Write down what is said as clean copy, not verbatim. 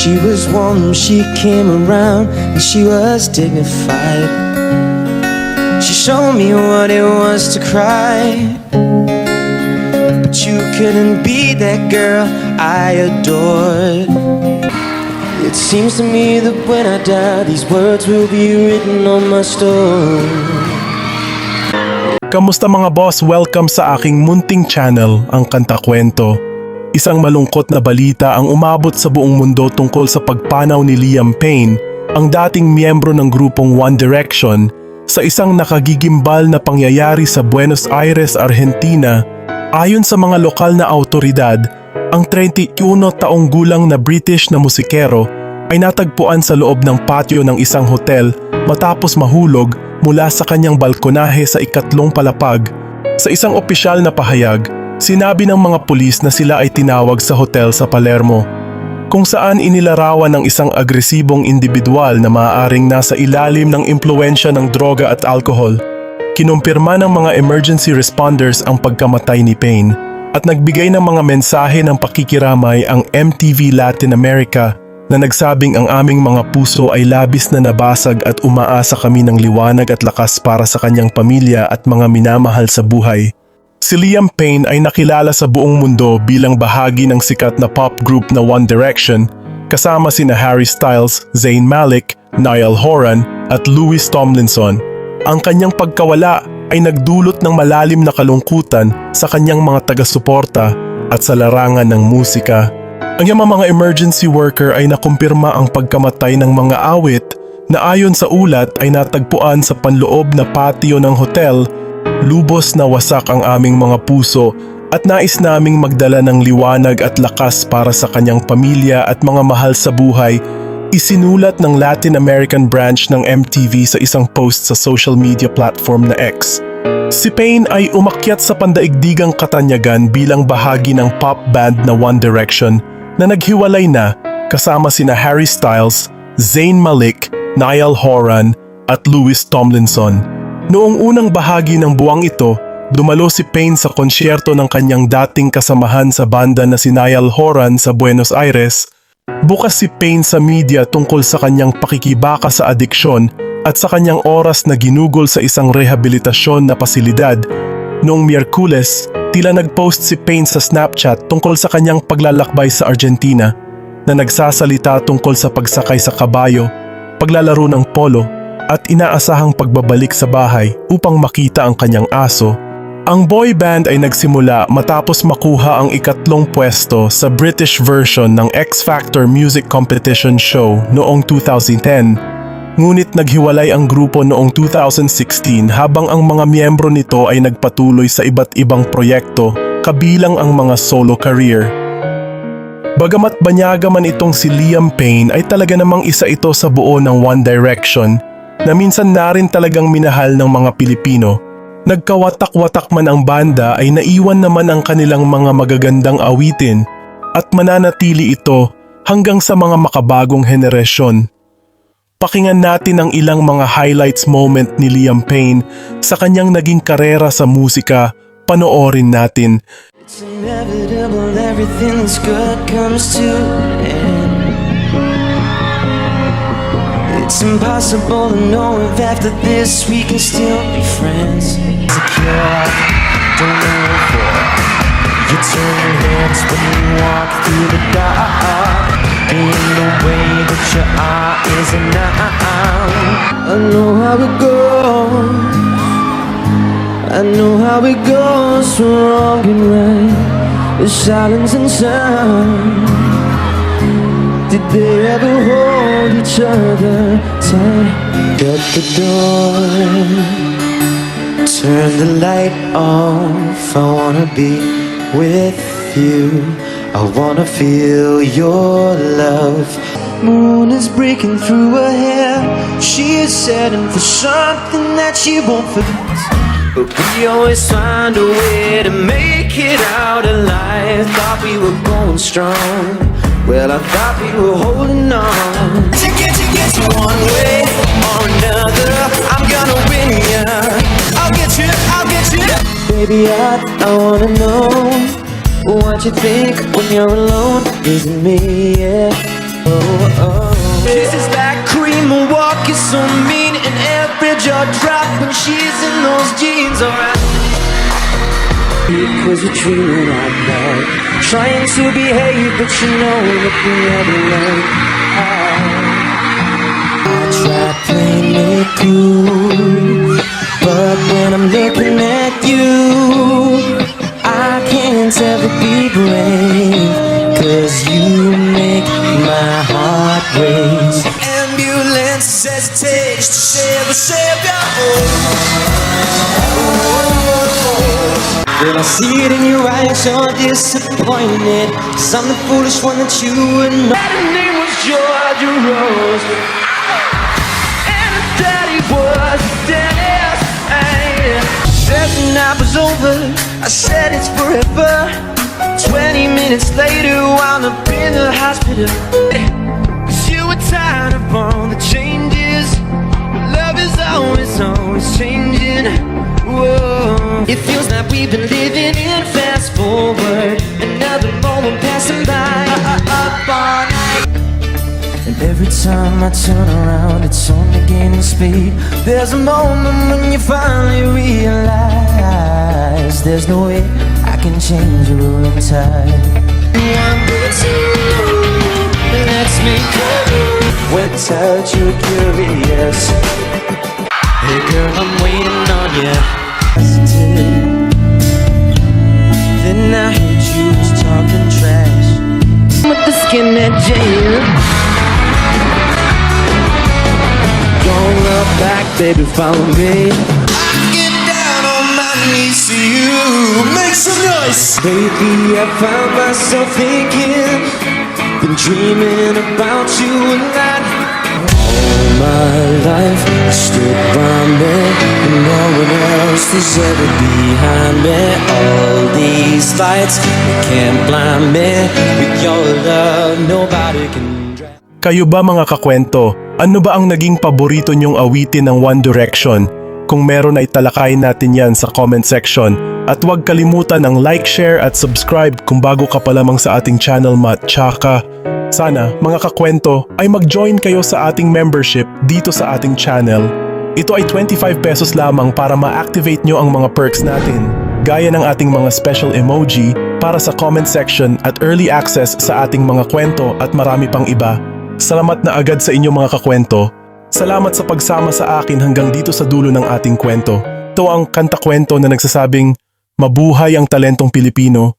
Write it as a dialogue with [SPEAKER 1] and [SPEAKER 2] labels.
[SPEAKER 1] She was warm, she came around, and she was dignified. She showed me what it was to cry, but you couldn't be that girl I adored. It seems to me that when I die, these words will be written on my stone.
[SPEAKER 2] Kamusta mga boss? Welcome sa aking munting channel, ang Kanta Kwento. Isang malungkot na balita ang umabot sa buong mundo tungkol sa pagpanaw ni Liam Payne, ang dating miyembro ng grupong One Direction, sa isang nakagigimbal na pangyayari sa Buenos Aires, Argentina. Ayon sa mga lokal na awtoridad, ang 31 taong gulang na British na musikero ay natagpuan sa loob ng patio ng isang hotel matapos mahulog mula sa kanyang balkonahe sa ikatlong palapag. Sa isang opisyal na pahayag, sinabi ng mga pulis na sila ay tinawag sa hotel sa Palermo, kung saan inilarawan ng isang agresibong individual na maaaring nasa ilalim ng impluwensya ng droga at alkohol. Kinumpirma ng mga emergency responders ang pagkamatay ni Payne at nagbigay ng mga mensahe ng pakikiramay ang MTV Latin America na nagsabing ang aming mga puso ay labis na nabasag at umaasa kami ng liwanag at lakas para sa kanyang pamilya at mga minamahal sa buhay. Si Liam Payne ay nakilala sa buong mundo bilang bahagi ng sikat na pop group na One Direction, kasama sina Harry Styles, Zayn Malik, Niall Horan at Louis Tomlinson. Ang kanyang pagkawala ay nagdulot ng malalim na kalungkutan sa kanyang mga taga-suporta at sa larangan ng musika. Ang mga emergency worker ay nakumpirma ang pagkamatay ng mga awit na ayon sa ulat ay natagpuan sa panloob na patio ng hotel. Lubos na wasak ang aming mga puso at nais naming magdala ng liwanag at lakas para sa kanyang pamilya at mga mahal sa buhay, isinulat ng Latin American branch ng MTV sa isang post sa social media platform na X. Si Payne ay umakyat sa pandaigdigang katanyagan bilang bahagi ng pop band na One Direction na naghiwalay na kasama sina Harry Styles, Zayn Malik, Niall Horan at Louis Tomlinson. Noong unang bahagi ng buwang ito, dumalo si Payne sa konsyerto ng kanyang dating kasamahan sa banda na si Niall Horan sa Buenos Aires. Bukas si Payne sa media tungkol sa kanyang pakikibaka sa adiksyon at sa kanyang oras na ginugol sa isang rehabilitasyon na pasilidad. Noong Miyerkules, tila nag-post si Payne sa Snapchat tungkol sa kanyang paglalakbay sa Argentina na nagsasalita tungkol sa pagsakay sa kabayo, paglalaro ng polo at inaasahang pagbabalik sa bahay upang makita ang kanyang aso. Ang boy band ay nagsimula matapos makuha ang ikatlong pwesto sa British version ng X Factor Music Competition show noong 2010. Ngunit naghiwalay ang grupo noong 2016 habang ang mga miyembro nito ay nagpatuloy sa iba't ibang proyekto kabilang ang mga solo career. Bagamat banyaga man itong si Liam Payne ay talaga namang isa ito sa buo ng One Direction na minsan na rin talagang minahal ng mga Pilipino. Nagkawatak-watak man ang banda ay naiwan naman ang kanilang mga magagandang awitin at mananatili ito hanggang sa mga makabagong henerasyon. Pakinggan natin ang ilang mga highlights moment ni Liam Payne sa kanyang naging karera sa musika. Panoorin natin.
[SPEAKER 1] It's inevitable, everything that's good comes to an end. It's impossible to know if after this we can still be friends. Insecure, don't know what for. You turn your heads when you walk through the dark. In the way that your eye is now. I know how it goes. I know how it goes from wrong and right. The silence and sound. Did they ever hold each other tight? Shut the door. Turn the light off. I wanna be with you. I wanna feel your love. Moon is breaking through her hair. She is setting for something that she won't forget. But we always find a way to make it out alive. Thought we were going strong. Well, I thought we were holding on. To get you one way or another. I'm gonna win ya. I'll get you. Baby, I wanna know what you think when you're alone. Is it me, yeah? Kisses like cream and walking so mean, and every jaw drop when she's in those jeans. Alright. It was a dream I had, trying to behave, but you know that we never learned. I tried playing it cool, but when I'm looking at you, I can't ever be brave, 'cause you make my heart race. Ambulance hesitates to save a savior. When I see it in your eyes, you're disappointed. Something foolish, one that you would know. Her name was Georgia Rose, and her daddy was Dennis. Said the night was over, I said it's forever. 20 minutes later, wound up in the hospital. 'Cause you were tired of all the changes. Love is always changing. Whoa. It feels like we've been living in fast forward. Another moment passing by. Up all night. And every time I turn around, it's only gaining speed. There's a moment when you finally realize there's no way I can change your ruling tide. One good two, let's make it. When touch you're curious. Hey girl, I'm waiting on you. Then I heard you was talking trash with the skin that jail. Don't look back, baby, follow me. I get down on my knees to you. Make some noise. Lately I found myself thinking, been dreaming about you a lot. All my life I stood by me, and no one else is ever behind me. All these lights, they can't blind me. With your love, nobody can drive.
[SPEAKER 2] Kayo ba mga kakwento? Ano ba ang naging paborito nyong awitin ng One Direction? Kung meron ay talakayin natin yan sa comment section. At huwag kalimutan ang like, share at subscribe kung bago ka pa lamang sa ating channel Tsaka. Sana mga kakwento ay mag-join kayo sa ating membership dito sa ating channel. Ito ay 25 pesos lamang para ma-activate nyo ang mga perks natin. Gaya ng ating mga special emoji para sa comment section at early access sa ating mga kwento at marami pang iba. Salamat na agad sa inyo mga kakwento. Salamat sa pagsama sa akin hanggang dito sa dulo ng ating kwento. Ito ang kanta kwento na nagsasabing, mabuhay ang talentong Pilipino.